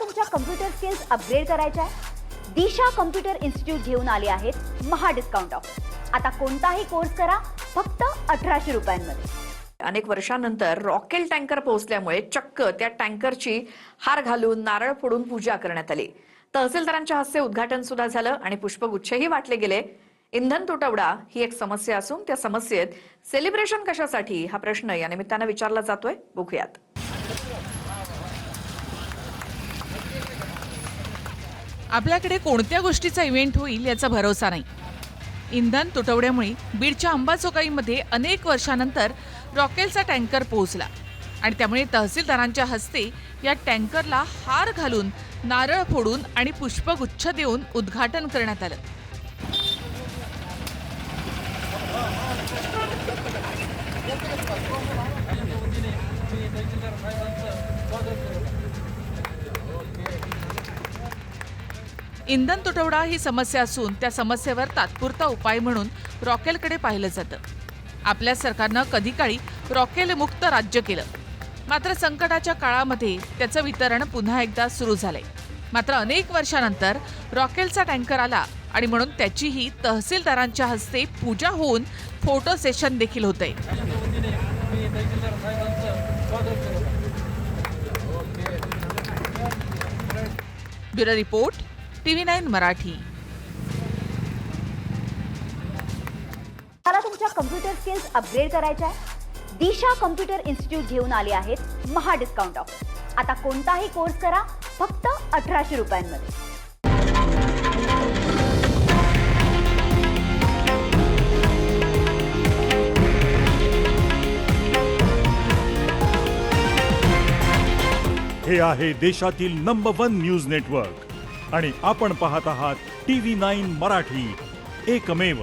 तुमच्या computer skills upgrade करायच्या आहे? दिशा कम्प्युटर इन्स्टिट्यूट घेऊन आले आहेत महा डिस्काउंट ऑफर. आता कोणताही कोर्स करा फक्त 1800 रुपयांमध्ये. अनेक वर्षांनंतर रॉकेल टँकर पोहोचल्यामुळे चक्क त्या टँकरची हार घालून नारळ फोडून पूजा करण्यात आली. तहसीलदारांच्या हस्ते उद्घाटन सुद्धा झालं आणि पुष्पगुच्छही वाटले गेले. इंधन तुटवडा ही एक समस्या असून त्या समस्येत सेलिब्रेशन कशासाठी हा प्रश्न या निमित्तानं विचारला जातोय. बघूयात. आपल्याकडे कोणत्या गोष्टीचा इव्हेंट होईल याचा भरोसा नाही. इंधन तुटवड्यामुळे बीडच्या अंबाजोगाईमध्ये अनेक वर्षानंतर रॉकेलचा टँकर पोहोचला आणि त्यामुळे तहसीलदारांच्या हस्ते या टँकरला हार घालून नारळ फोडून आणि पुष्पगुच्छ देऊन उद्घाटन करण्यात आलं. इंधन तुटवडा ही समस्या असून त्या समस्येवर तात्पुरता उपाय म्हणून रॉकेलकडे पाहिलं जातं. आपल्या सरकारनं कधी काळी रॉकेल मुक्त राज्य केलं, मात्र संकटाच्या काळामध्ये त्याचं वितरण पुन्हा एकदा सुरू झालंय. मात्र अनेक वर्षानंतर रॉकेलचा टँकर आला आणि म्हणून त्याचीही तहसीलदारांच्या हस्ते पूजा होऊन फोटो सेशन देखील होतंय. Bureau report, TV9 Marathi. मला तुमच्या कम्प्युटर स्किल्स अपग्रेड करायच्या आहे? दिशा कम्प्युटर इन्स्टिट्यूट घेऊन आले आहेत महा डिस्काउंट ऑफर. आता कोणताही कोर्स करा फक्त 1800 रुपयांमध्ये. हे आहे देशातील नंबर 1 न्यूज नेटवर्क आणि आपण पाहत आहात TV9 मराठी, एकमेव.